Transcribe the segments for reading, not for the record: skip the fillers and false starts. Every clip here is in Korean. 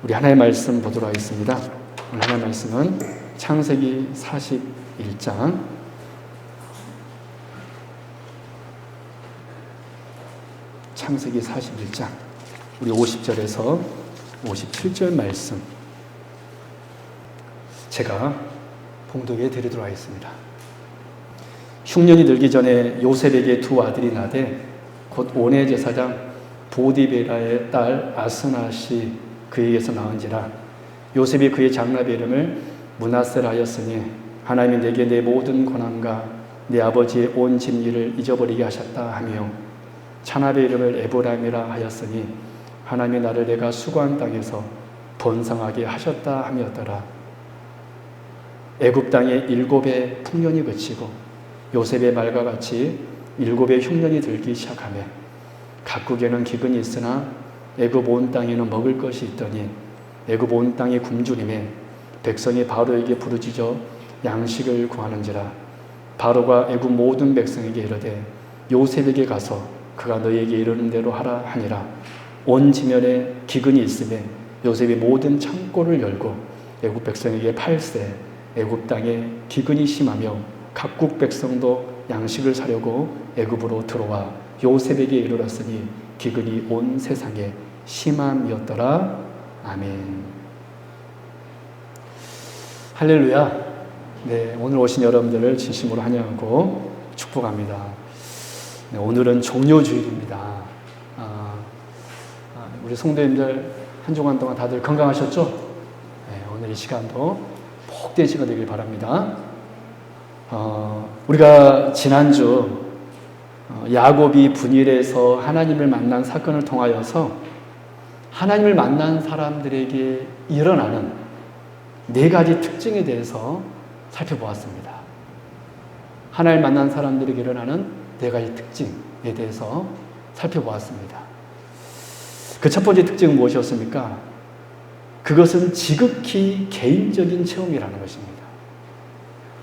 우리 하나의 말씀 보도록 하겠습니다. 오늘 하나의 말씀은 창세기 41장 창세기 41장 우리 50절에서 57절 말씀 제가 봉독해 드리도록 하겠습니다. 흉년이 들기 전에 요셉에게 두 아들이 나되 곧 온의 제사장 보디베라의 딸 아스낫이 그에게서 나은지라. 요셉이 그의 장남의 이름을 므낫세라 하였으니 하나님이 내게 내 모든 권한과 내 아버지의 온 진리를 잊어버리게 하셨다 하며, 차납의 이름을 에브라임이라 하였으니 하나님이 나를 내가 수고한 땅에서 번성하게 하셨다 함이었더라. 애굽 땅에 7의 풍년이 그치고 요셉의 말과 같이 7의 흉년이 들기 시작하며, 각국에는 기근이 있으나 애굽 온 땅에는 먹을 것이 있더니 애굽 온 땅이 굶주림에 백성이 바로에게 부르짖어 양식을 구하는지라. 바로가 애굽 모든 백성에게 이르되 요셉에게 가서 그가 너희에게 이르는 대로 하라 하니라. 온 지면에 기근이 있음에 요셉이 모든 창고를 열고 애굽 백성에게 팔세. 애굽 땅에 기근이 심하며 각국 백성도 양식을 사려고 애굽으로 들어와 요셉에게 이르렀으니 기근이 온 세상에 심함이었더라. 아멘. 할렐루야. 네, 오늘 오신 여러분들을 진심으로 환영하고 축복합니다. 네, 오늘은 종료주일입니다. 우리 성도님들 한 주간 동안 다들 건강하셨죠? 네, 오늘 이 시간도 복된 시간 되길 바랍니다. 우리가 지난주 야곱이 분일에서 하나님을 만난 사건을 통하여서 하나님을 만난 사람들에게 일어나는 4가지 특징에 대해서 살펴보았습니다. 하나님을 만난 사람들에게 일어나는 4가지 특징에 대해서 살펴보았습니다. 그 첫 번째 특징은 무엇이었습니까? 그것은 지극히 개인적인 체험이라는 것입니다.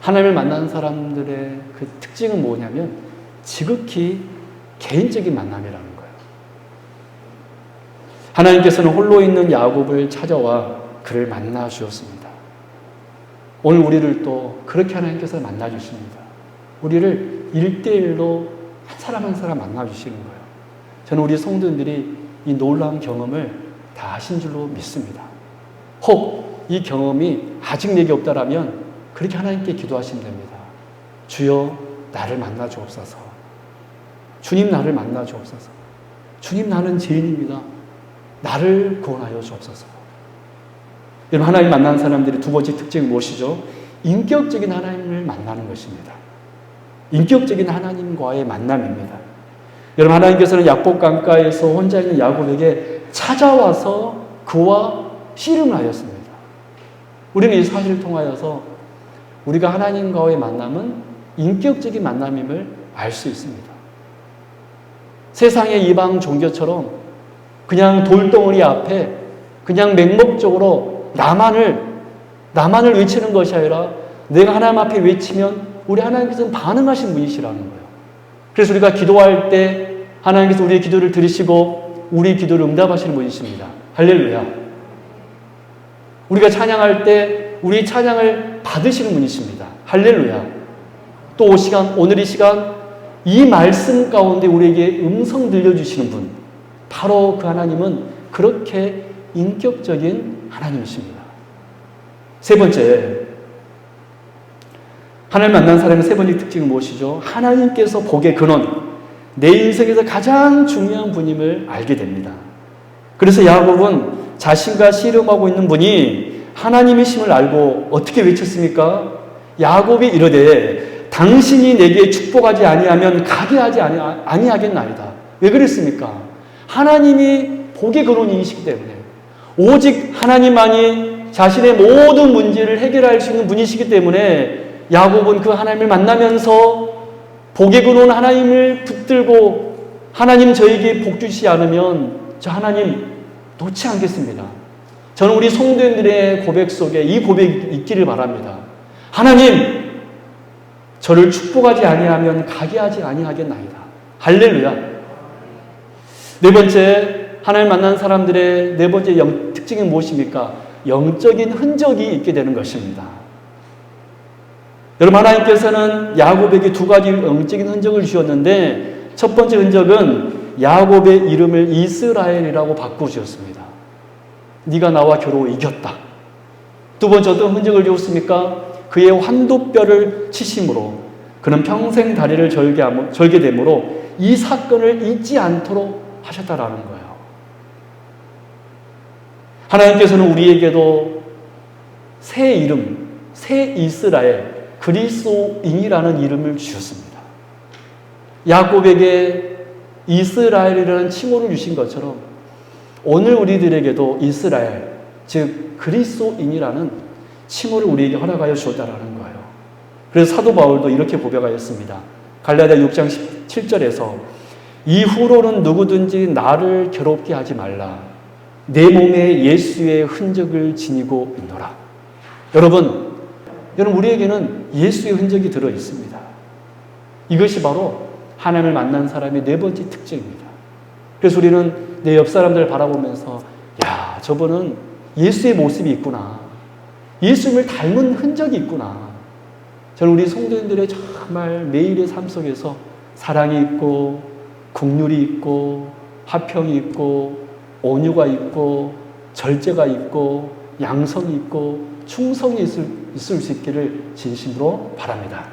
하나님을 만난 사람들의 그 특징은 뭐냐면 지극히 개인적인 만남이라는 거예요. 하나님께서는 홀로 있는 야곱을 찾아와 그를 만나 주었습니다. 오늘 우리를 또 그렇게 하나님께서 만나 주십니다. 우리를 1대1로 한 사람 한 사람 만나 주시는 거예요. 저는 우리 성도님들이 이 놀라운 경험을 다 하신 줄로 믿습니다. 혹 이 경험이 아직 내게 없다라면 그렇게 하나님께 기도하시면 됩니다. 주여 나를 만나 주옵소서. 주님 나를 만나 주옵소서. 주님 나는 죄인입니다. 나를 구원하여 주옵소서. 여러분, 하나님 만난 사람들의 두 번째 특징은 무엇이죠? 인격적인 하나님을 만나는 것입니다. 인격적인 하나님과의 만남입니다. 여러분, 하나님께서는 야복 강가에서 혼자 있는 야곱에게 찾아와서 그와 씨름을 하였습니다. 우리는 이 사실을 통하여서 우리가 하나님과의 만남은 인격적인 만남임을 알 수 있습니다. 세상의 이방 종교처럼 그냥 돌덩어리 앞에 그냥 맹목적으로 나만을 외치는 것이 아니라 내가 하나님 앞에 외치면 우리 하나님께서는 반응하신 분이시라는 거예요. 그래서 우리가 기도할 때 하나님께서 우리의 기도를 들으시고 우리 기도를 응답하시는 분이십니다. 할렐루야. 우리가 찬양할 때 우리 찬양을 받으시는 분이십니다. 할렐루야. 또 오늘 이 시간 이 말씀 가운데 우리에게 음성 들려주시는 분, 바로 그 하나님은 그렇게 인격적인 하나님이십니다. 세 번째, 하나님 만난 사람의 세 번째 특징은 무엇이죠? 하나님께서 복의 근원, 내 인생에서 가장 중요한 분임을 알게 됩니다. 그래서 야곱은 자신과 씨름하고 있는 분이 하나님이심을 알고 어떻게 외쳤습니까? 야곱이 이르되 당신이 내게 축복하지 아니하면 가게 하지 아니하겠나이다. 왜 그랬습니까? 하나님이 복의 근원이시기 때문에, 오직 하나님만이 자신의 모든 문제를 해결할 수 있는 분이시기 때문에 야곱은 그 하나님을 만나면서 복의 근원 하나님을 붙들고, 하나님 저에게 복 주시지 않으면 저 하나님 놓지 않겠습니다. 저는 우리 성도님들의 고백 속에 이 고백이 있기를 바랍니다. 하나님, 저를 축복하지 아니하면 가게 하지 아니하겠나이다. 할렐루야. 네 번째, 하나님 만난 사람들의 네 번째 특징이 무엇입니까? 영적인 흔적이 있게 되는 것입니다. 여러분, 하나님께서는 야곱에게 두 가지 영적인 흔적을 주셨는데 첫 번째 흔적은 야곱의 이름을 이스라엘이라고 바꾸셨습니다. 네가 나와 겨루 이겼다. 두 번째 어떤 흔적을 주었습니까? 그의 환도뼈를 치심으로 그는 평생 다리를 절게 되므로 이 사건을 잊지 않도록 하셨다라는 거예요. 하나님께서는 우리에게도 새 이름, 새 이스라엘, 그리스도인이라는 이름을 주셨습니다. 야곱에게 이스라엘이라는 칭호를 주신 것처럼 오늘 우리들에게도 이스라엘, 즉 그리스도인이라는 칭호를 우리에게 허락하여 주었다라는 거예요. 그래서 사도 바울도 이렇게 고백하였습니다. 갈라디아 6장 17절에서 이후로는 누구든지 나를 괴롭게 하지 말라. 내 몸에 예수의 흔적을 지니고 있노라. 여러분 우리에게는 예수의 흔적이 들어 있습니다. 이것이 바로 하나님을 만난 사람의 네 번째 특징입니다. 그래서 우리는 내 옆 사람들을 바라보면서 야, 저분은 예수의 모습이 있구나. 예수님을 닮은 흔적이 있구나. 저는 우리 성도님들의 정말 매일의 삶 속에서 사랑이 있고 긍휼이 있고 화평이 있고 온유가 있고 절제가 있고 양성이 있고 충성이 있을 수 있기를 진심으로 바랍니다.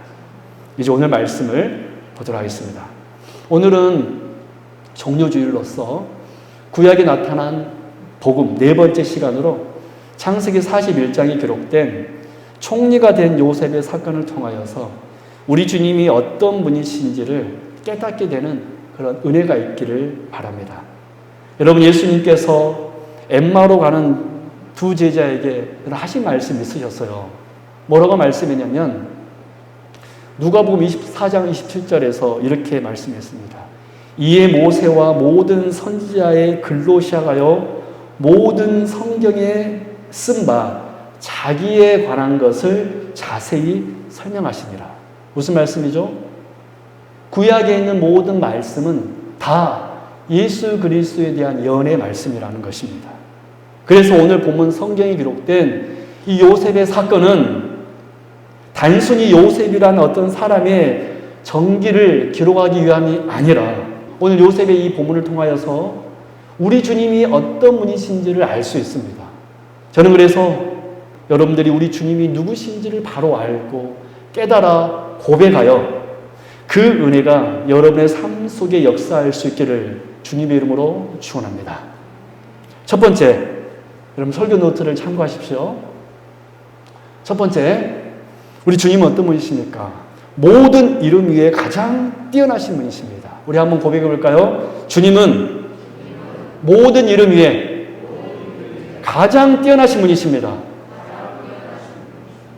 이제 오늘 말씀을 보도록 하겠습니다. 오늘은 종료주일로서 구약에 나타난 복음 네 번째 시간으로 창세기 41장에 기록된 총리가 된 요셉의 사건을 통하여서 우리 주님이 어떤 분이신지를 깨닫게 되는 그런 은혜가 있기를 바랍니다. 여러분, 예수님께서 엠마오로 가는 두 제자에게 하신 말씀이 있으셨어요. 뭐라고 말씀했냐면 누가복음 24장 27절에서 이렇게 말씀했습니다. 이에 모세와 모든 선지자의 글로 시작하여 모든 성경에 쓴 바 자기에 관한 것을 자세히 설명하시니라. 무슨 말씀이죠? 구약에 있는 모든 말씀은 다 예수 그리스도에 대한 예언의 말씀이라는 것입니다. 그래서 오늘 본문 성경에 기록된 이 요셉의 사건은 단순히 요셉이라는 어떤 사람의 정기를 기록하기 위함이 아니라 오늘 요셉의 이 본문을 통하여서 우리 주님이 어떤 분이신지를 알 수 있습니다. 저는 그래서 여러분들이 우리 주님이 누구신지를 바로 알고 깨달아 고백하여 그 은혜가 여러분의 삶 속에 역사할 수 있기를 주님의 이름으로 축원합니다. 첫 번째, 여러분 설교 노트를 참고하십시오. 첫 번째, 우리 주님은 어떤 분이십니까? 모든 이름 위에 가장 뛰어나신 분이십니다. 우리 한번 고백해 볼까요? 주님은 모든 이름 위에 가장 뛰어나신 분이십니다.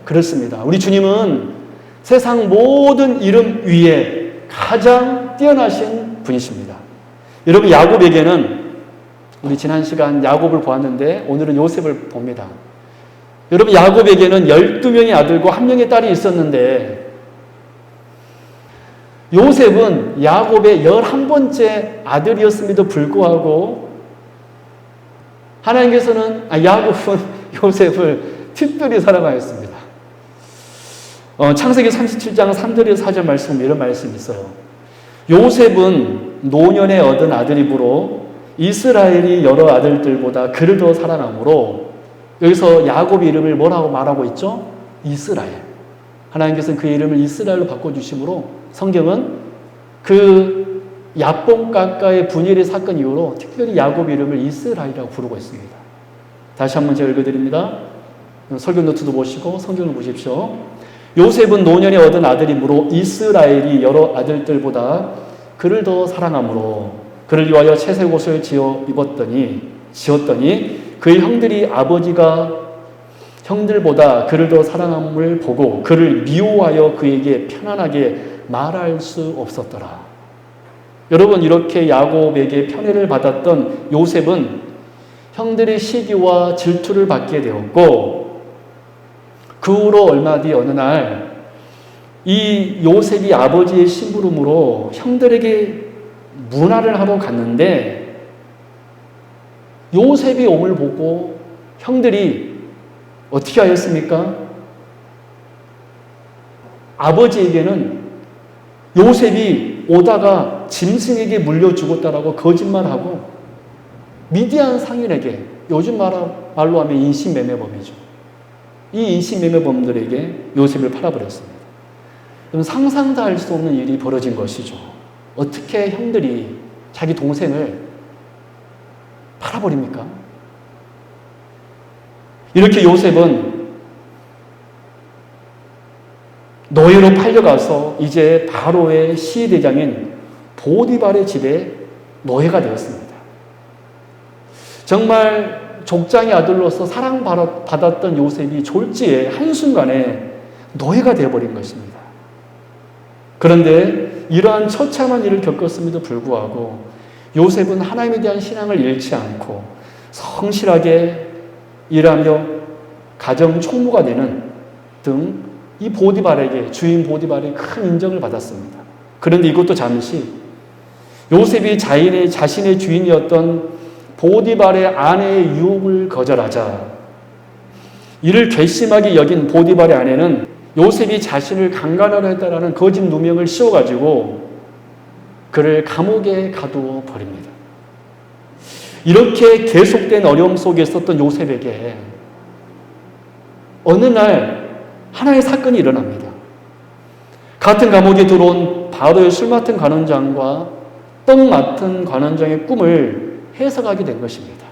그렇습니다. 우리 주님은 세상 모든 이름 위에 가장 뛰어나신 분이십니다. 여러분, 야곱에게는 우리 지난 시간 야곱을 보았는데 오늘은 요셉을 봅니다. 여러분, 야곱에게는 12명의 아들과 1명의 딸이 있었는데 요셉은 야곱의 11번째 아들이었음에도 불구하고 하나님께서는 야곱은 요셉을 특별히 사랑하였습니다. 창세기 37장 3절에서 4절 말씀 이런 말씀이 있어요. 요셉은 노년에 얻은 아들이므로 이스라엘이 여러 아들들보다 그를 더 사랑하므로 여기서 야곱의 이름을 뭐라고 말하고 있죠? 이스라엘. 하나님께서는 그의 이름을 이스라엘로 바꿔주심으로 성경은 그 야뽕가까의 분열의 사건 이후로 특별히 야곱의 이름을 이스라엘이라고 부르고 있습니다. 다시 한번 제가 읽어드립니다. 설교 노트도 보시고 성경을 보십시오. 요셉은 노년에 얻은 아들이므로 이스라엘이 여러 아들들보다 그를 더 사랑하므로 그를 위하여 채색 옷을 지었더니 그의 형들이 아버지가 형들보다 그를 더 사랑함을 보고 그를 미워하여 그에게 편안하게 말할 수 없었더라. 여러분, 이렇게 야곱에게 편애를 받았던 요셉은 형들의 시기와 질투를 받게 되었고 그 후로 얼마 뒤 어느 날 이 요셉이 아버지의 심부름으로 형들에게 문화를 하러 갔는데 요셉이 옴을 보고 형들이 어떻게 하였습니까? 아버지에게는 요셉이 오다가 짐승에게 물려 죽었다라고 거짓말하고 미디안 상인에게, 요즘 말로 하면 인신매매범이죠. 이 인신매매범들에게 요셉을 팔아버렸습니다. 그럼 상상도 할 수 없는 일이 벌어진 것이죠. 어떻게 형들이 자기 동생을 팔아버립니까? 이렇게 요셉은 노예로 팔려가서 이제 바로의 시대장인 보디발의 집에 노예가 되었습니다. 정말 족장의 아들로서 사랑받았던 요셉이 졸지에 한순간에 노예가 되어버린 것입니다. 그런데 이러한 처참한 일을 겪었음에도 불구하고 요셉은 하나님에 대한 신앙을 잃지 않고 성실하게 일하며 가정 총무가 되는 등 이 보디발에게, 주인 보디발에 큰 인정을 받았습니다. 그런데 이것도 잠시 요셉이 자신의 주인이었던 보디발의 아내의 유혹을 거절하자 이를 괘씸하게 여긴 보디발의 아내는 요셉이 자신을 강간하려 했다라는 거짓 누명을 씌워가지고 그를 감옥에 가두어 버립니다. 이렇게 계속된 어려움 속에 있었던 요셉에게 어느 날 하나의 사건이 일어납니다. 같은 감옥에 들어온 바로의 술 맡은 관원장과 떡 맡은 관원장의 꿈을 해석하게 된 것입니다.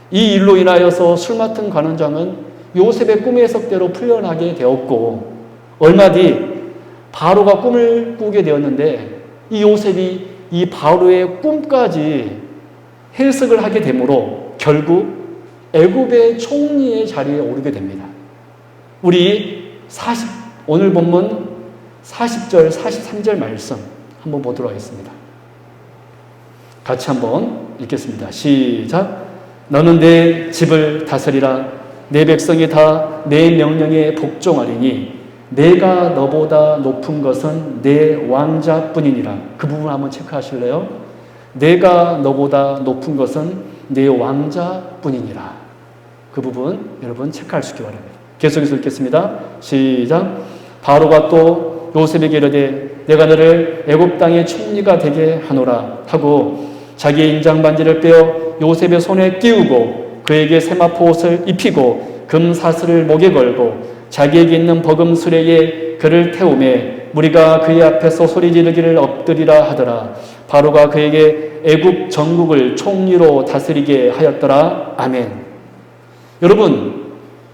이 일로 인하여서 술 맡은 관원장은 요셉의 꿈의 해석대로 풀려나게 되었고 얼마 뒤 바로가 꿈을 꾸게 되었는데 이 요셉이 이 바로의 꿈까지 해석을 하게 되므로 결국 애굽의 총리의 자리에 오르게 됩니다. 우리 오늘 본문 40절, 43절 말씀 한번 보도록 하겠습니다. 같이 한번 읽겠습니다. 시작. 너는 내 집을 다스리라. 내 백성이 다 내 명령에 복종하리니 내가 너보다 높은 것은 내 왕자뿐이니라. 그 부분 한번 체크하실래요? 내가 너보다 높은 것은 내 왕자뿐이니라. 그 부분 여러분 체크할 수 있기 바랍니다. 계속해서 읽겠습니다. 시작. 바로가 또 요셉에게 이르되 내가 너를 애굽 땅의 총리가 되게 하노라 하고 자기의 인장 반지를 빼어 요셉의 손에 끼우고 그에게 세마포 옷을 입히고 금 사슬을 목에 걸고 자기에게 있는 버금 수레에 그를 태우매 무리가 그의 앞에서 소리 지르기를 엎드리라 하더라. 바로가 그에게 애굽 전국을 총리로 다스리게 하였더라. 아멘. 여러분,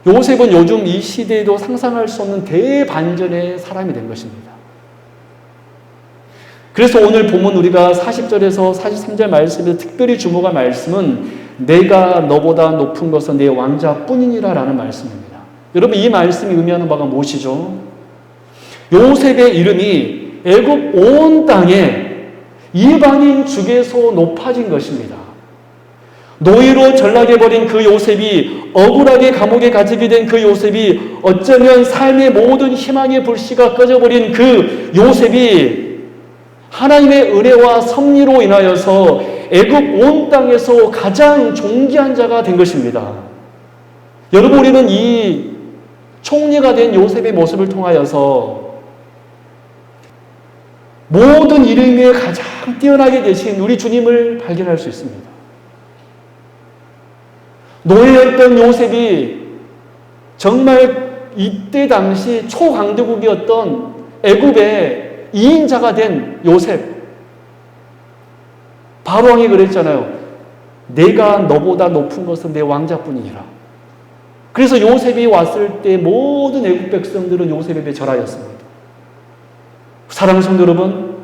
요셉은 요즘 이 시대에도 상상할 수 없는 대반전의 사람이 된 것입니다. 그래서 오늘 본문 우리가 40절에서 43절 말씀에서 특별히 주목할 말씀은 내가 너보다 높은 것은 내 왕자뿐이니라 라는 말씀입니다. 여러분, 이 말씀이 의미하는 바가 무엇이죠? 요셉의 이름이 애굽 온 땅에 이방인 중에서 높아진 것입니다. 노예로 전락해버린 그 요셉이, 억울하게 감옥에 갇히게 된 그 요셉이, 어쩌면 삶의 모든 희망의 불씨가 꺼져버린 그 요셉이 하나님의 은혜와 섭리로 인하여서 애굽 온 땅에서 가장 존귀한 자가 된 것입니다. 여러분, 우리는 이 총리가 된 요셉의 모습을 통하여서 모든 이름 위에 가장 뛰어나게 되신 우리 주님을 발견할 수 있습니다. 노예였던 요셉이 정말 이때 당시 초강대국이었던 애굽의 2인자가 된 요셉. 바로왕이 그랬잖아요. 내가 너보다 높은 것은 내 왕자뿐이니라. 그래서 요셉이 왔을 때 모든 애굽 백성들은 요셉에 절하였습니다. 사랑하는 성도 여러분,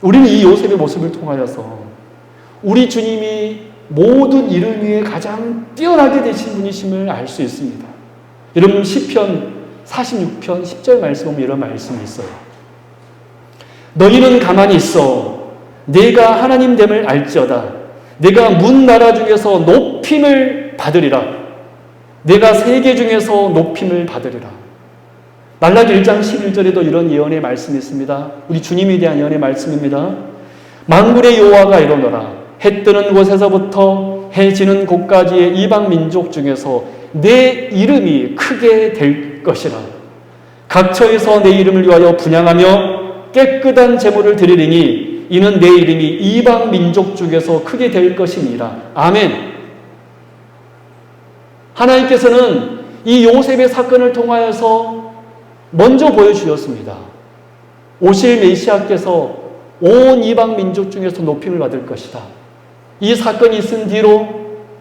우리는 이 요셉의 모습을 통하여서 우리 주님이 모든 이름 위에 가장 뛰어나게 되신 분이심을 알 수 있습니다. 여러분, 시편 46편 10절 말씀 보면 이런 말씀이 있어요. 너희는 가만히 있어 내가 하나님 됨을 알지어다. 내가 문 나라 중에서 높임을 받으리라. 내가 세계 중에서 높임을 받으리라. 말라기 1장 11절에도 이런 예언의 말씀이 있습니다. 우리 주님에 대한 예언의 말씀입니다. 만군의 여호와가 이르노라. 해 뜨는 곳에서부터 해지는 곳까지의 이방 민족 중에서 내 이름이 크게 될 것이라. 각처에서 내 이름을 위하여 분향하며 깨끗한 제물을 드리리니 이는 내 이름이 이방 민족 중에서 크게 될 것이니라. 아멘. 하나님께서는 이 요셉의 사건을 통하여서 먼저 보여주셨습니다. 오실 메시아께서 온 이방 민족 중에서 높임을 받을 것이다. 이 사건이 있은 뒤로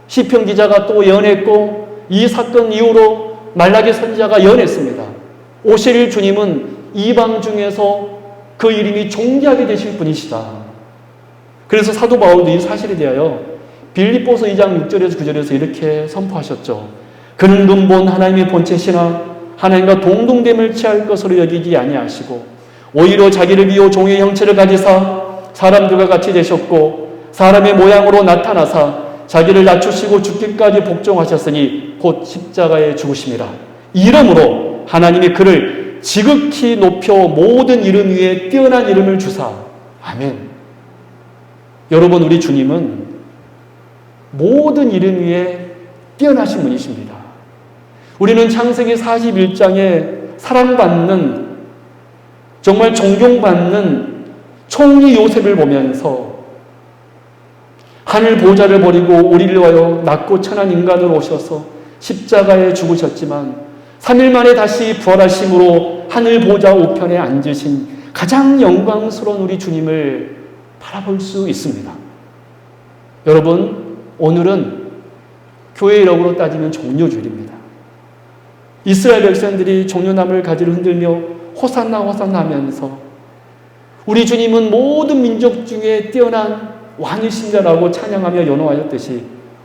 시편 기자가 또 예언했고, 이 사건 이후로 말라기 선지자가 예언했습니다. 오실 주님은 이방 중에서 그 이름이 존귀하게 되실 분이시다. 그래서 사도 바울도 이 사실에 대하여 빌립보서 2장 6절에서 9절에서 이렇게 선포하셨죠. 그는 근본 하나님의 본체시나 하나님과 동등됨을 취할 것으로 여기지 아니하시고 오히려 자기를 비워 종의 형체를 가지사 사람들과 같이 되셨고 사람의 모양으로 나타나사 자기를 낮추시고 죽기까지 복종하셨으니 곧 십자가에 죽으심이라. 이러므로 하나님이 그를 지극히 높여 모든 이름 위에 뛰어난 이름을 주사. 아멘. 여러분, 우리 주님은 모든 이름 위에 뛰어나신 분이십니다. 우리는 창세기 41장에 사랑받는, 정말 존경받는 총리 요셉을 보면서 하늘 보좌를 버리고 우리를 위하여 낮고 천한 인간으로 오셔서 십자가에 죽으셨지만 3일 만에 다시 부활하심으로 하늘 보좌 우편에 앉으신 가장 영광스러운 우리 주님을 바라볼 수 있습니다. 여러분, 오늘은 교회의 역으로 따지면 종료주일입니다. 이스라엘 백성들이 종려나무를 가지를 흔들며 호산나 호산나 하면서 우리 주님은 모든 민족 중에 뛰어난 왕이신자라고 찬양하며 연호하였듯이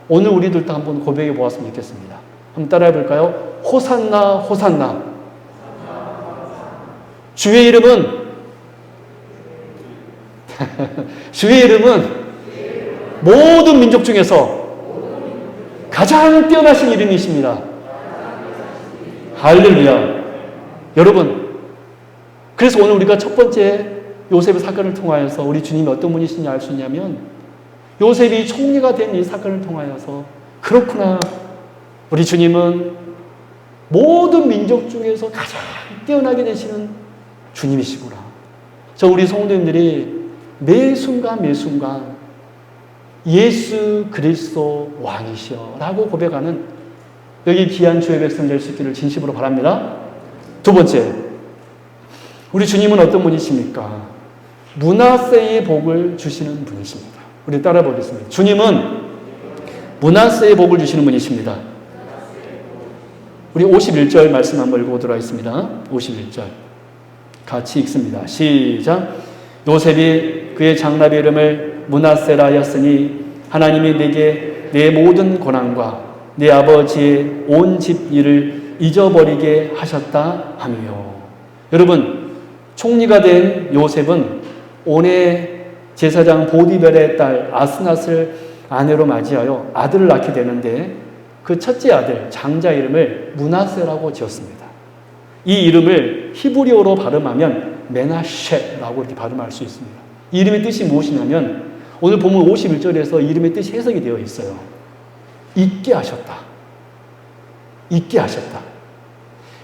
오늘 우리들도 한번 고백해 보았으면 좋겠습니다. 한번 따라해 볼까요? 호산나 호산나. 주의 이름은 주의 이름은 모든 민족 중에서 가장 뛰어나신 이름이십니다. 할렐루야. 여러분, 그래서 오늘 우리가 첫 번째 요셉의 사건을 통하여서 우리 주님이 어떤 분이신지 알 수 있냐면, 요셉이 총리가 된 이 사건을 통하여서 그렇구나, 우리 주님은 모든 민족 중에서 가장 뛰어나게 되시는 주님이시구나. 저 우리 성도님들이 매 순간 매 순간 예수 그리스도 왕이시여 라고 고백하는 여기 귀한 주의 백성 될 수 있기를 진심으로 바랍니다. 두 번째, 우리 주님은 어떤 분이십니까? 므낫세의 복을 주시는 분이십니다. 우리 따라 보겠습니다. 주님은 므낫세의 복을 주시는 분이십니다. 우리 51절 말씀 한번 읽어보도록 하겠습니다. 51절 같이 읽습니다. 시작. 요셉이 그의 장남의 이름을 므낫세라 하였으니 하나님이 내게 내 모든 고난과 내 아버지의 온 집 일을 잊어버리게 하셨다 하며. 여러분, 총리가 된 요셉은 온의 제사장 보디벨의 딸 아스낫을 아내로 맞이하여 아들을 낳게 되는데 그 첫째 아들 장자 이름을 므낫세라고 지었습니다. 이 이름을 히브리어로 발음하면 메나셰라고 이렇게 발음할 수 있습니다. 이 이름의 뜻이 무엇이냐면 오늘 본문 51절에서 이름의 뜻이 해석이 되어 있어요. 잊게 하셨다. 잊게 하셨다.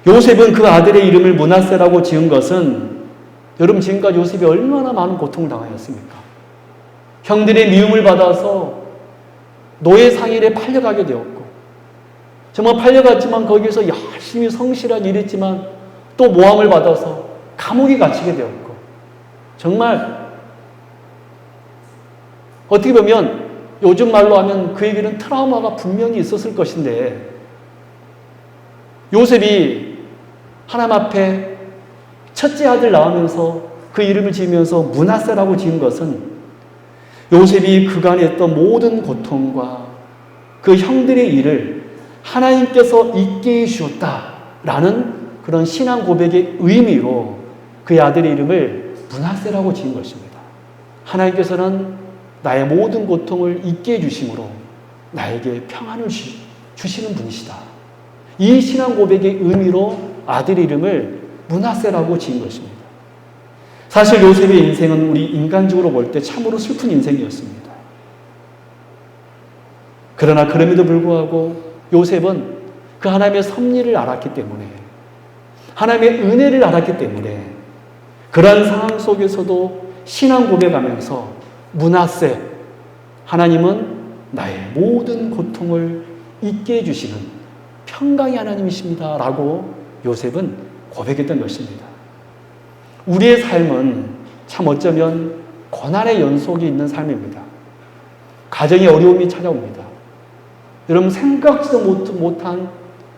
요셉은 그 아들의 이름을 므낫세라고 지은 것은, 여러분, 지금까지 요셉이 얼마나 많은 고통을 당하였습니까? 형들의 미움을 받아서 노예 상일에 팔려가게 되었고, 정말 팔려갔지만 거기에서 열심히 성실하게 일했지만 또 모함을 받아서 감옥에 갇히게 되었고, 정말 어떻게 보면 요즘 말로 하면 그에게는 트라우마가 분명히 있었을 것인데, 요셉이 하나님 앞에 첫째 아들 낳으면서 그 이름을 지으면서 므낫세라고 지은 것은 요셉이 그간에 했던 모든 고통과 그 형들의 일을 하나님께서 잊게 해주셨다라는 그런 신앙 고백의 의미로 그의 아들의 이름을 므낫세라고 지은 것입니다. 하나님께서는 나의 모든 고통을 잊게 해주심으로 나에게 평안을 주시는 분이시다. 이 신앙 고백의 의미로 아들의 이름을 므낫세라고 지은 것입니다. 사실 요셉의 인생은 우리 인간적으로 볼 때 참으로 슬픈 인생이었습니다. 그러나 그럼에도 불구하고 요셉은 그 하나님의 섭리를 알았기 때문에, 하나님의 은혜를 알았기 때문에 그러한 상황 속에서도 신앙 고백하면서 므낫세, 하나님은 나의 모든 고통을 잊게 해주시는 평강의 하나님이십니다 라고 요셉은 고백했던 것입니다. 우리의 삶은 참 어쩌면 고난의 연속이 있는 삶입니다. 가정의 어려움이 찾아옵니다. 여러분, 생각지도 못한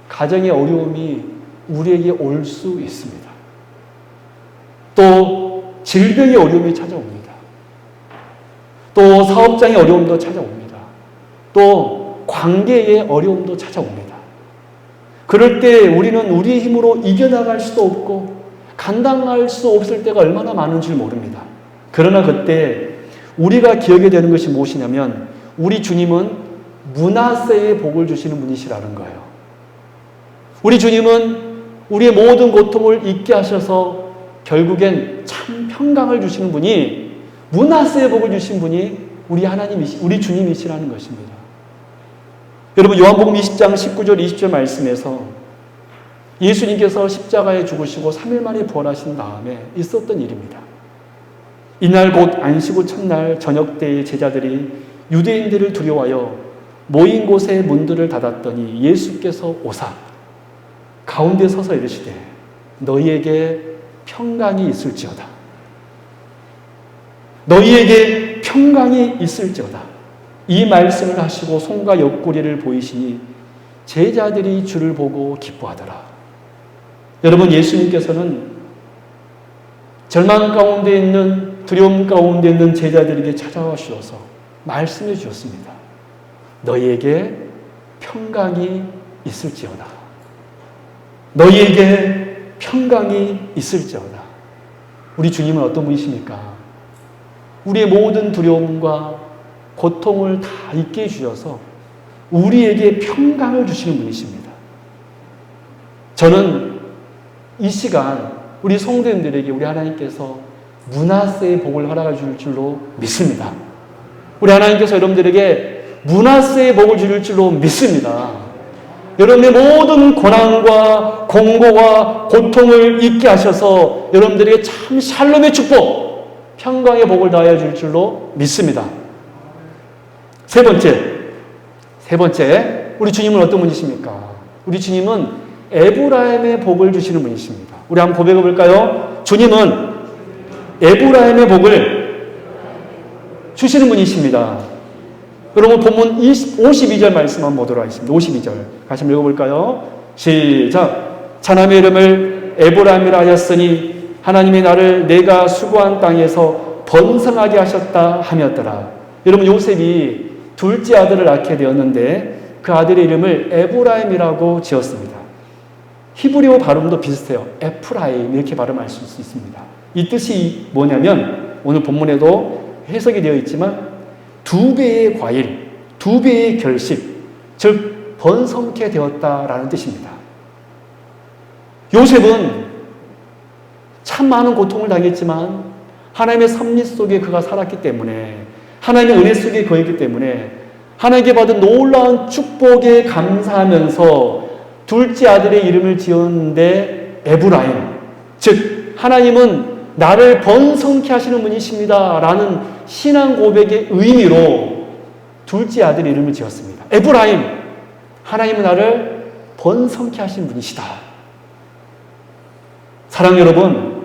가정의 어려움이 우리에게 올 수 있습니다. 또 질병의 어려움이 찾아옵니다. 또 사업장의 어려움도 찾아옵니다. 또 관계의 어려움도 찾아옵니다. 그럴 때 우리는 우리의 힘으로 이겨나갈 수도 없고 감당할 수 없을 때가 얼마나 많은 줄 모릅니다. 그러나 그때 우리가 기억해야 되는 것이 무엇이냐면 우리 주님은 므낫세의 복을 주시는 분이시라는 거예요. 우리 주님은 우리의 모든 고통을 잊게 하셔서 결국엔 참 평강을 주시는 분이, 므낫세의 복을 주신 분이 우리 주님이시라는 것입니다. 여러분, 요한복음 20장 19절 20절 말씀에서 예수님께서 십자가에 죽으시고 3일 만에 부활하신 다음에 있었던 일입니다. 이날 곧 안식 후 첫날 저녁 때에 제자들이 유대인들을 두려워하여 모인 곳에 문들을 닫았더니 예수께서 오사 가운데 서서 이르시되 너희에게 평강이 있을지어다. 너희에게 평강이 있을지어다. 이 말씀을 하시고 손과 옆구리를 보이시니 제자들이 주를 보고 기뻐하더라. 여러분, 예수님께서는 절망 가운데 있는, 두려움 가운데 있는 제자들에게 찾아와 주셔서 말씀해 주셨습니다. 너희에게 평강이 있을지어다. 너희에게 평강이 있을지어다. 우리 주님은 어떤 분이십니까? 우리의 모든 두려움과 고통을 다 잊게 해주셔서 우리에게 평강을 주시는 분이십니다. 저는 이 시간 우리 성도님들에게 우리 하나님께서 므낫세의 복을 허락해 줄 줄로 믿습니다. 우리 하나님께서 여러분들에게 므낫세의 복을 줄 줄로 믿습니다. 여러분의 모든 고난과 공고와 고통을 잊게 하셔서 여러분들에게 참 샬롬의 축복, 평강의 복을 다하여 줄 줄로 믿습니다. 세 번째, 우리 주님은 어떤 분이십니까? 우리 주님은 에브라임의 복을 주시는 분이십니다. 우리 한번 고백해 볼까요? 주님은 에브라임의 복을 주시는 분이십니다. 여러분, 본문 52절 말씀 한번 보도록 하겠습니다. 52절 같이 한번 읽어볼까요? 시작. 자남의 이름을 에브라임이라 하였으니 하나님이 나를 내가 수고한 땅에서 번성하게 하셨다 하였더라. 여러분, 요셉이 둘째 아들을 낳게 되었는데 그 아들의 이름을 에브라임이라고 지었습니다. 히브리어 발음도 비슷해요. 에프라임 이렇게 발음할 수 있습니다. 이 뜻이 뭐냐면 오늘 본문에도 해석이 되어 있지만 두 배의 과일, 두 배의 결식, 즉 번성케 되었다라는 뜻입니다. 요셉은 참 많은 고통을 당했지만 하나님의 섭리 속에 그가 살았기 때문에, 하나님의 은혜 속에 거했기 때문에 하나님께 받은 놀라운 축복에 감사하면서 둘째 아들의 이름을 지었는데 에브라임, 즉 하나님은 나를 번성케 하시는 분이십니다 라는 신앙 고백의 의미로 둘째 아들 이름을 지었습니다. 에브라임, 하나님은 나를 번성케 하시는 분이시다. 사랑 여러분,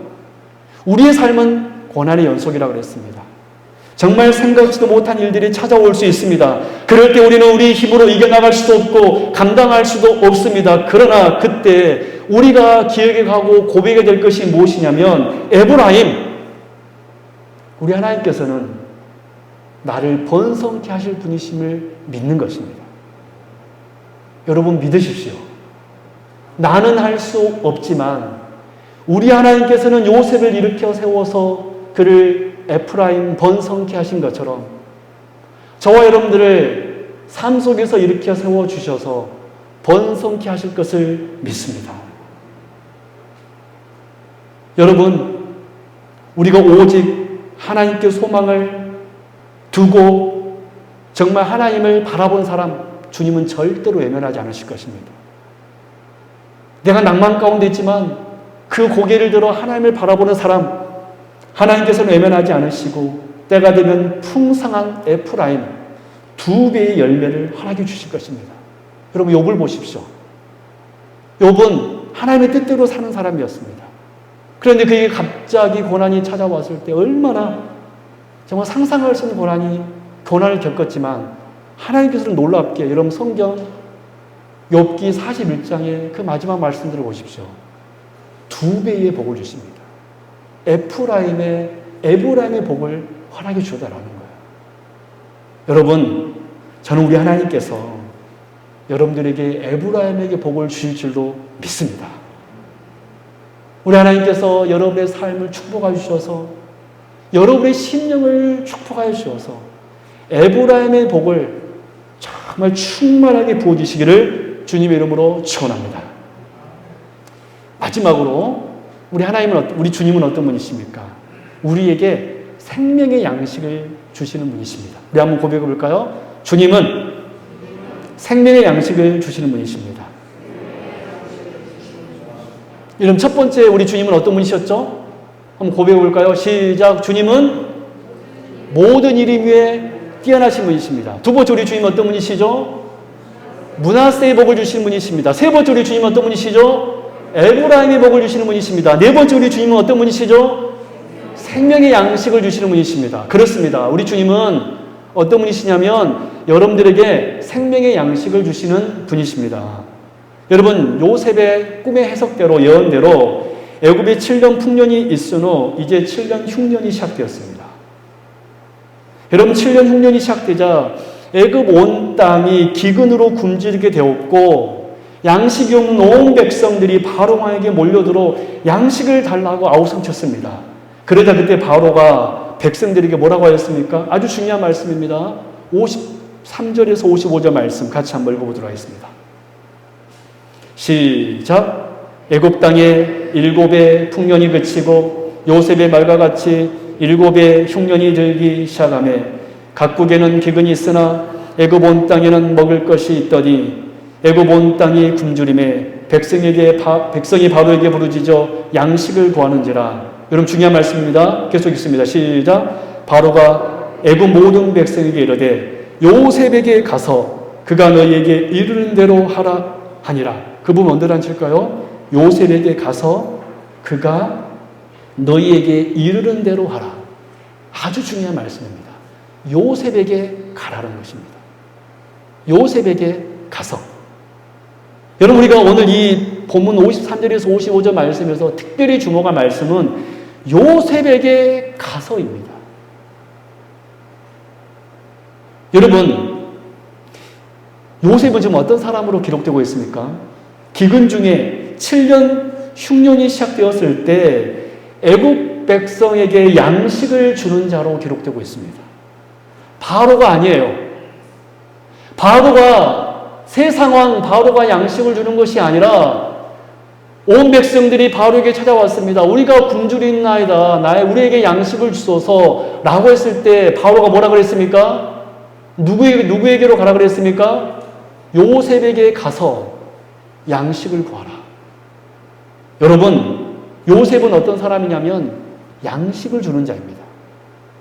우리의 삶은 고난의 연속이라고 그랬습니다. 정말 생각지도 못한 일들이 찾아올 수 있습니다. 그럴 때 우리는 우리 힘으로 이겨나갈 수도 없고 감당할 수도 없습니다. 그러나 그때 우리가 기억하고 고백해야 될 것이 무엇이냐면 에브라임, 우리 하나님께서는 나를 번성케 하실 분이심을 믿는 것입니다. 여러분 믿으십시오. 나는 할 수 없지만 우리 하나님께서는 요셉을 일으켜 세워서 그를 에프라임 번성케 하신 것처럼 저와 여러분들을 삶 속에서 일으켜 세워주셔서 번성케 하실 것을 믿습니다. 여러분, 우리가 오직 하나님께 소망을 두고 정말 하나님을 바라본 사람, 주님은 절대로 외면하지 않으실 것입니다. 내가 낭만 가운데 있지만 그 고개를 들어 하나님을 바라보는 사람, 하나님께서는 외면하지 않으시고 때가 되면 풍성한 에프라임 2배의 열매를 허락해 주실 것입니다. 여러분 욥을 보십시오. 욥은 하나님의 뜻대로 사는 사람이었습니다. 그런데 그에게 갑자기 고난이 찾아왔을 때 얼마나 정말 상상할 수 있는 고난을 겪었지만 하나님께서는 놀랍게 여러분 성경 욥기 41장의 그 마지막 말씀들을 보십시오. 2배의 복을 주십니다. 에브라임의 복을 허락해 주셨다라는 거예요. 여러분, 저는 우리 하나님께서 여러분들에게 에브라임에게 복을 주실 줄로 믿습니다. 우리 하나님께서 여러분의 삶을 축복하여 주셔서 여러분의 심령을 축복하여 주셔서 에브라임의 복을 정말 충만하게 부어주시기를 주님의 이름으로 축원합니다. 마지막으로 우리 주님은 어떤 분이십니까? 우리에게 생명의 양식을 주시는 분이십니다. 우리 한번 고백해 볼까요? 주님은 생명의 양식을 주시는 분이십니다. 이름 첫 번째 우리 주님은 어떤 분이셨죠? 한번 고백해 볼까요? 시작. 주님은 모든 이름 위에 뛰어나신 분이십니다. 두 번째 우리 주님 어떤 분이시죠? 므낫세의 복을 주시는 분이십니다. 세 번째 우리 주님은 어떤 분이시죠? 에브라임의 복을 주시는 분이십니다. 네 번째 우리 주님은 어떤 분이시죠? 생명의 양식을 주시는 분이십니다. 그렇습니다. 우리 주님은 어떤 분이시냐면 여러분들에게 생명의 양식을 주시는 분이십니다. 여러분 요셉의 꿈의 해석대로 예언대로 애굽에 7년 풍년이 있은 후 이제 7년 흉년이 시작되었습니다. 여러분 7년 흉년이 시작되자 애굽 온 땅이 기근으로 굶주리게 되었고 양식이 없는 온 백성들이 바로 왕에게 몰려들어 양식을 달라고 아우성쳤습니다. 그러자 그때 바로가 백성들에게 뭐라고 하였습니까? 아주 중요한 말씀입니다. 53절에서 55절 말씀 같이 한번 읽어보도록 하겠습니다. 시작. 애굽 땅에 7의 풍년이 그치고 요셉의 말과 같이 7의 흉년이 들기 시작하매 각국에는 기근이 있으나 애굽 온 땅에는 먹을 것이 있더니 애굽 온 땅이 굶주림에 백성이 바로에게 부르짖어 양식을 구하는지라. 여러분 중요한 말씀입니다. 계속 읽습니다. 시작. 바로가 애굽 모든 백성에게 이르되 요셉에게 가서 그가 너희에게 이르는 대로 하라 하니라. 그 부분 언제란 칠까요? 요셉에게 가서 그가 너희에게 이르는 대로 하라. 아주 중요한 말씀입니다. 요셉에게 가라는 것입니다. 요셉에게 가서. 여러분 우리가 오늘 이 본문 53절에서 55절 말씀에서 특별히 주목할 말씀은 요셉에게 가서입니다. 여러분 요셉은 지금 어떤 사람으로 기록되고 있습니까? 기근 중에 7년 흉년이 시작되었을 때 애굽 백성에게 양식을 주는 자로 기록되고 있습니다. 바로가 아니에요. 바로가 세상왕 바로가 양식을 주는 것이 아니라 온 백성들이 바로에게 찾아왔습니다. 우리가 굶주리나이다. 우리에게 양식을 주소서 라고 했을 때 바로가 뭐라 그랬습니까? 누구에게로 가라 그랬습니까? 요셉에게 가서 양식을 구하라. 여러분 요셉은 어떤 사람이냐면 양식을 주는 자입니다.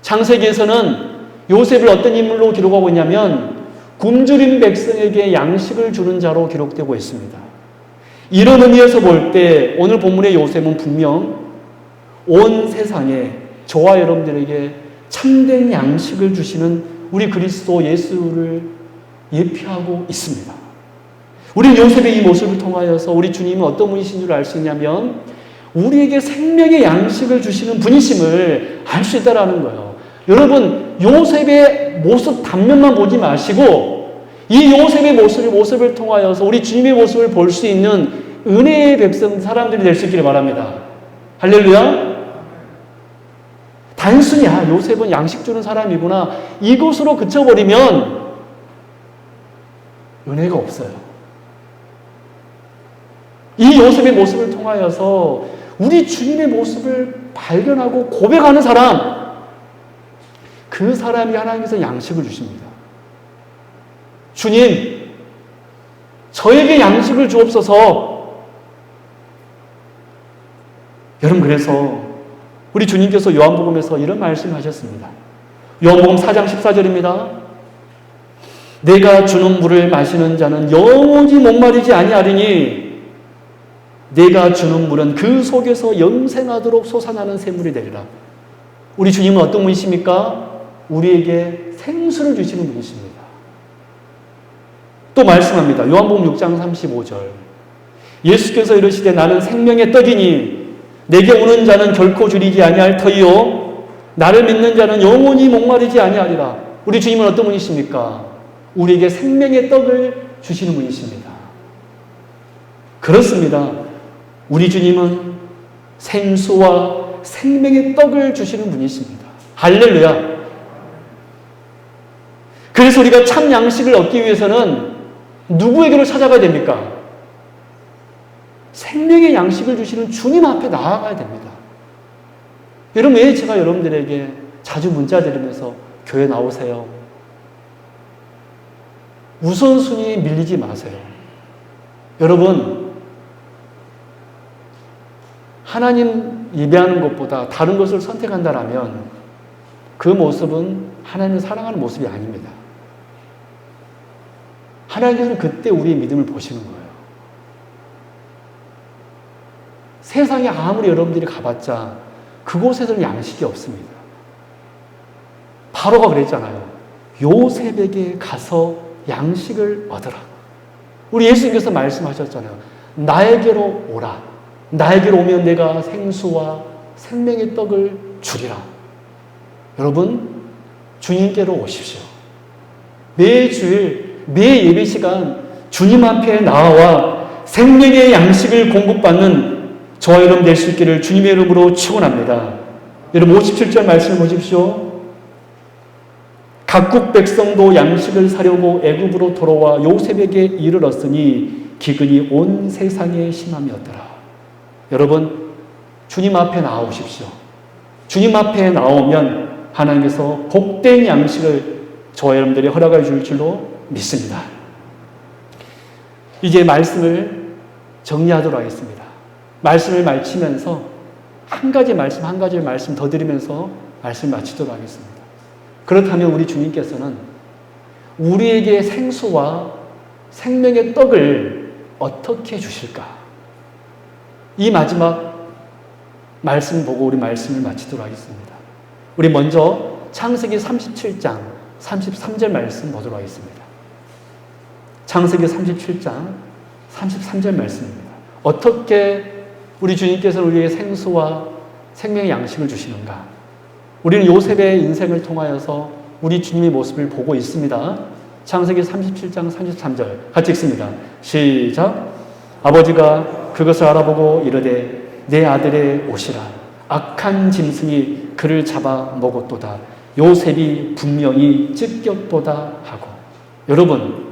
창세기에서는 요셉을 어떤 인물로 기록하고 있냐면 굶주린 백성에게 양식을 주는 자로 기록되고 있습니다. 이런 의미에서 볼 때 오늘 본문의 요셉은 분명 온 세상에 저와 여러분들에게 참된 양식을 주시는 우리 그리스도 예수를 예표하고 있습니다. 우리는 요셉의 이 모습을 통하여서 우리 주님은 어떤 분이신 줄 알 수 있냐면 우리에게 생명의 양식을 주시는 분이심을 알 수 있다는 거예요. 여러분 요셉의 모습 단면만 보지 마시고 이 요셉의 모습을 통하여서 우리 주님의 모습을 볼 수 있는 은혜의 백성 사람들이 될 수 있기를 바랍니다. 할렐루야. 단순히 요셉은 양식 주는 사람이구나 이것으로 그쳐버리면 은혜가 없어요. 이 요셉의 모습을 통하여서 우리 주님의 모습을 발견하고 고백하는 사람, 그 사람이 하나님께서 양식을 주십니다. 주님, 저에게 양식을 주옵소서. 여러분, 그래서 우리 주님께서 요한복음에서 이런 말씀을 하셨습니다. 요한복음 4장 14절입니다. 내가 주는 물을 마시는 자는 영원히 목마르지 아니하리니 내가 주는 물은 그 속에서 영생하도록 솟아나는 샘물이 되리라. 우리 주님은 어떤 분이십니까? 우리에게 생수를 주시는 분이십니다. 또 말씀합니다. 요한복음 6장 35절. 예수께서 이르시되 나는 생명의 떡이니 내게 오는 자는 결코 줄이지 아니할 터이요 나를 믿는 자는 영원히 목마르지 아니하리라. 우리 주님은 어떤 분이십니까? 우리에게 생명의 떡을 주시는 분이십니다. 그렇습니다. 우리 주님은 생수와 생명의 떡을 주시는 분이십니다. 할렐루야. 그래서 우리가 참 양식을 얻기 위해서는 누구에게로 찾아가야 됩니까? 생명의 양식을 주시는 주님 앞에 나아가야 됩니다. 여러분, 왜 제가 여러분들에게 자주 문자 드리면서 교회 나오세요? 우선순위에 밀리지 마세요. 여러분, 하나님 예배하는 것보다 다른 것을 선택한다라면 그 모습은 하나님을 사랑하는 모습이 아닙니다. 하나님은 그때 우리의 믿음을 보시는 거예요. 세상에 아무리 여러분들이 가봤자 그곳에서는 양식이 없습니다. 바로가 그랬잖아요. 요셉에게 가서 양식을 얻으라. 우리 예수님께서 말씀하셨잖아요. 나에게로 오라. 나에게로 오면 내가 생수와 생명의 떡을 주리라. 여러분, 주님께로 오십시오. 매주일, 매 예배 시간 주님 앞에 나와 생명의 양식을 공급받는 저와 여러분 될 수 있기를 주님의 이름으로 축원합니다. 여러분 57절 말씀을 보십시오. 각국 백성도 양식을 사려고 애굽으로 돌아와 요셉에게 이르렀으니 기근이 온 세상에 심함이었더라. 여러분, 주님 앞에 나오십시오. 주님 앞에 나오면 하나님께서 복된 양식을 저와 여러분들이 허락해 줄 줄로 믿습니다. 이제 말씀을 정리하도록 하겠습니다. 말씀을 마치면서 한 가지 말씀 더 드리면서 말씀을 마치도록 하겠습니다. 그렇다면 우리 주님께서는 우리에게 생수와 생명의 떡을 어떻게 주실까? 이 마지막 말씀 보고 우리 말씀을 마치도록 하겠습니다. 우리 먼저 창세기 37장 33절 말씀 보도록 하겠습니다. 창세기 37장 33절 말씀입니다. 어떻게 우리 주님께서는 우리에게 생수와 생명의 양식을 주시는가? 우리는 요셉의 인생을 통하여서 우리 주님의 모습을 보고 있습니다. 창세기 37장 33절 같이 읽습니다. 시작. 아버지가 그것을 알아보고 이르되 내 아들의 옷이라 악한 짐승이 그를 잡아 먹었도다. 요셉이 분명히 찢겼도다 하고. 여러분,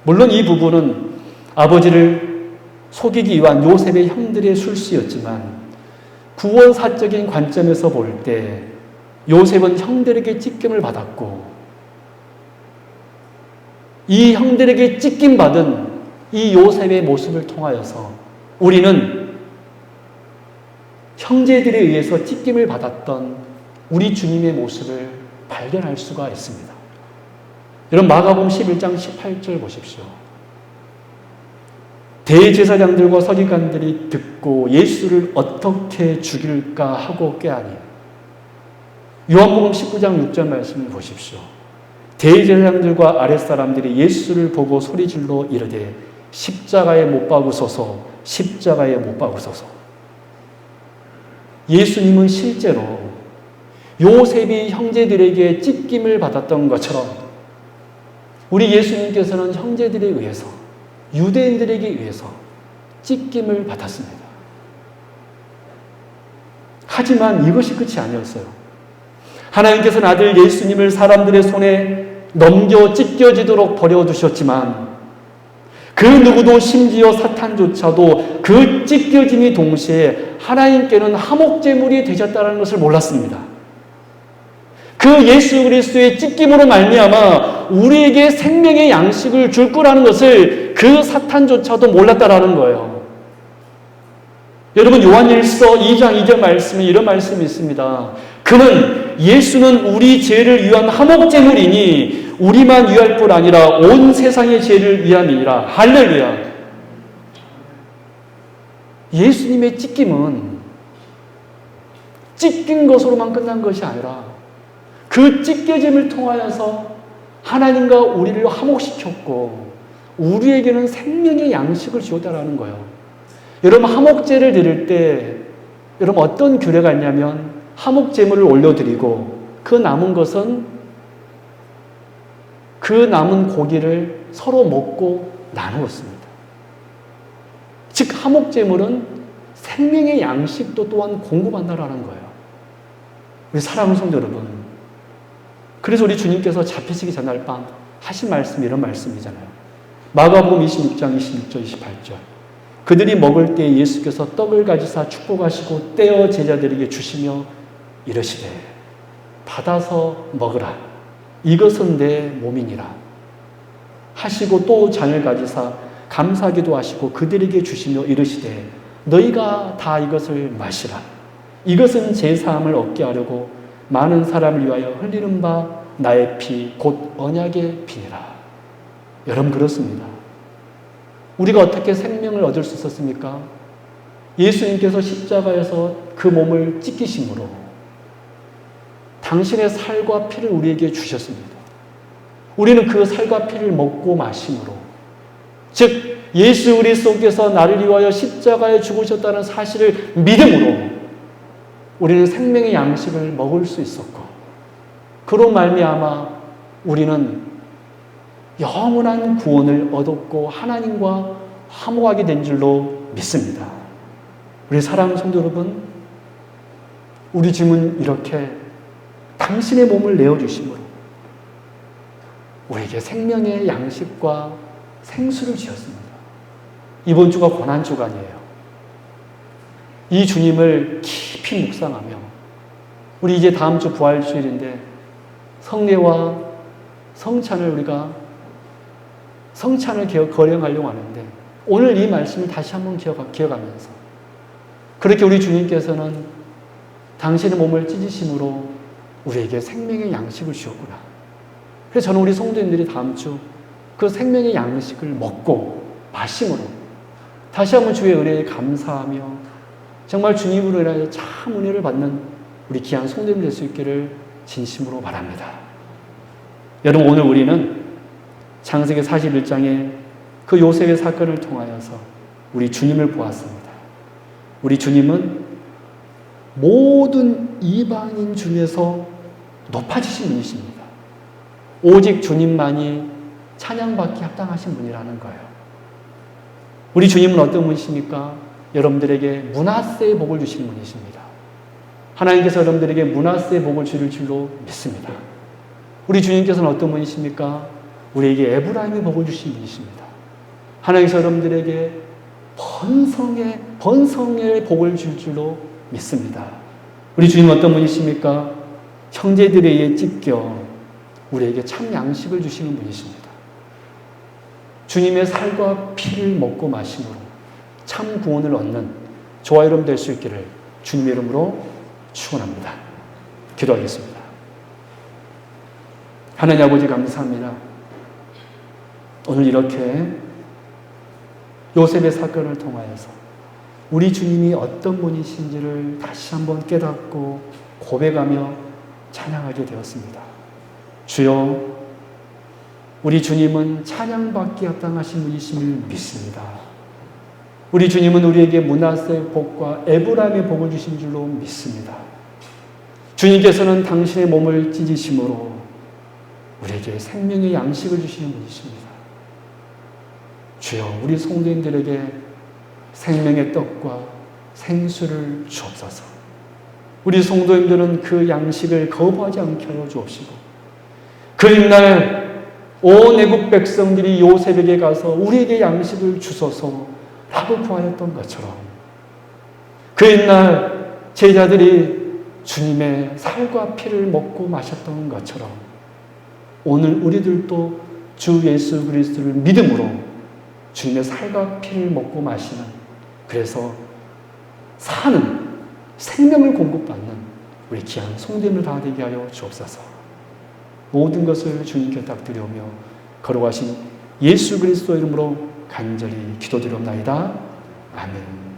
물론 이 부분은 아버지를 속이기 위한 요셉의 형들의 술수였지만 구원사적인 관점에서 볼 때 요셉은 형들에게 찢김을 받았고 이 형들에게 찢김받은 이 요셉의 모습을 통하여서 우리는 형제들에 의해서 찢김을 받았던 우리 주님의 모습을 발견할 수가 있습니다. 여러분, 마가복음 11장 18절 보십시오. 대제사장들과 서기관들이 듣고 예수를 어떻게 죽일까 하고 꾀하니. 요한복음 19장 6절 말씀을 보십시오. 대제사장들과 아랫사람들이 예수를 보고 소리질러 이르되 십자가에 못 박으소서, 십자가에 못 박으소서. 예수님은 실제로 요셉이 형제들에게 찢김을 받았던 것처럼 우리 예수님께서는 형제들에 의해서, 유대인들에게 의해서 찢김을 받았습니다. 하지만 이것이 끝이 아니었어요. 하나님께서는 아들 예수님을 사람들의 손에 넘겨 찢겨지도록 버려두셨지만 그 누구도, 심지어 사탄조차도 그 찢겨짐이 동시에 하나님께는 화목제물이 되셨다는 것을 몰랐습니다. 그 예수 그리스도의 찢김으로 말미암아 우리에게 생명의 양식을 줄 거라는 것을 그 사탄조차도 몰랐다라는 거예요. 여러분, 요한일서 2장 2절 말씀에 이런 말씀이 있습니다. 예수는 우리 죄를 위한 화목제물이니 우리만 위할 뿐 아니라 온 세상의 죄를 위함이니라. 할렐루야. 예수님의 찢김은 찢긴 것으로만 끝난 것이 아니라 그 찢겨짐을 통하여서 하나님과 우리를 화목시켰고 우리에게는 생명의 양식을 주었다라는 거예요. 여러분, 화목제를 드릴 때 여러분 어떤 규례가 있냐면 화목제물을 올려드리고 그 남은 것은 그 남은 고기를 서로 먹고 나누었습니다. 즉 화목제물은 생명의 양식도 또한 공급한다라는 거예요. 우리 사랑하는 성도 여러분, 그래서 우리 주님께서 잡히시기 전날 밤 하신 말씀이 이런 말씀이잖아요. 마가복음 26장 26절 28절. 그들이 먹을 때 예수께서 떡을 가지사 축복하시고 떼어 제자들에게 주시며 이르시되 받아서 먹으라. 이것은 내 몸이니라 하시고 또 잔을 가지사 감사기도 하시고 그들에게 주시며 이르시되 너희가 다 이것을 마시라. 이것은 제사함을 얻게 하려고 많은 사람을 위하여 흘리는 바 나의 피 곧 언약의 피니라. 여러분, 그렇습니다. 우리가 어떻게 생명을 얻을 수 있었습니까? 예수님께서 십자가에서 그 몸을 찢기심으로 당신의 살과 피를 우리에게 주셨습니다. 우리는 그 살과 피를 먹고 마심으로, 즉 예수 그리스도께서 나를 위하여 십자가에 죽으셨다는 사실을 믿음으로 우리는 생명의 양식을 먹을 수 있었고, 그로 말미암아 우리는 영원한 구원을 얻었고 하나님과 화목하게 된 줄로 믿습니다. 우리 사랑하는 성도 여러분, 우리 주님은 이렇게 당신의 몸을 내어주심으로 우리에게 생명의 양식과 생수를 주셨습니다. 이번 주가 고난주간이에요. 이 주님을 깊이 묵상하며, 우리 이제 다음 주 부활주일인데 성례와 성찬을 우리가 성찬을 거행하려고 하는데 오늘 이 말씀을 다시 한번 기억하면서 그렇게 우리 주님께서는 당신의 몸을 찢으심으로 우리에게 생명의 양식을 주었구나. 그래서 저는 우리 성도님들이 다음 주 그 생명의 양식을 먹고 마심으로 다시 한번 주의 은혜에 감사하며 정말 주님으로 인하여 참 은혜를 받는 우리 귀한 성도님 될 수 있기를 진심으로 바랍니다. 여러분, 오늘 우리는 창세기 41장의 그 요셉의 사건을 통하여서 우리 주님을 보았습니다. 우리 주님은 모든 이방인 중에서 높아지신 분이십니다. 오직 주님만이 찬양받기 합당하신 분이라는 거예요. 우리 주님은 어떤 분이십니까? 여러분들에게 므낫세의 복을 주시는 분이십니다. 하나님께서 여러분들에게 므낫세의 복을 주실 줄로 믿습니다. 우리 주님께서는 어떤 분이십니까? 우리에게 에브라임의 복을 주신 분이십니다. 하나님께서 여러분들에게 번성의 복을 줄 줄로 믿습니다. 우리 주님은 어떤 분이십니까? 형제들에 의해 찢겨 우리에게 참 양식을 주시는 분이십니다. 주님의 살과 피를 먹고 마심으로 참 구원을 얻는 저와 여러분 될 수 있기를 주님의 이름으로 축원합니다. 기도하겠습니다. 하나님 아버지, 감사합니다. 오늘 이렇게 요셉의 사건을 통하여서 우리 주님이 어떤 분이신지를 다시 한번 깨닫고 고백하며 찬양하게 되었습니다. 주여, 우리 주님은 찬양받기 합당하신 분이심을 믿습니다. 우리 주님은 우리에게 므낫세의 복과 에브라임의 복을 주신 줄로 믿습니다. 주님께서는 당신의 몸을 찢으심으로 우리에게 생명의 양식을 주시는 분이십니다. 주여, 우리 성도님들에게 생명의 떡과 생수를 주옵소서. 우리 성도님들은 그 양식을 거부하지 않게 하여 주옵시고, 그 옛날 온 애국 백성들이 요셉에게 가서 우리에게 양식을 주소서 라고 구하였던 것처럼, 그 옛날 제자들이 주님의 살과 피를 먹고 마셨던 것처럼 오늘 우리들도 주 예수 그리스도를 믿음으로 주님의 살과 피를 먹고 마시는, 그래서 사는 생명을 공급받는 우리 귀한 성도님을 다 되게 하여 주옵소서. 모든 것을 주님께 부탁드리오며 거룩하신 예수 그리스도 이름으로 간절히 기도드리옵나이다. 아멘.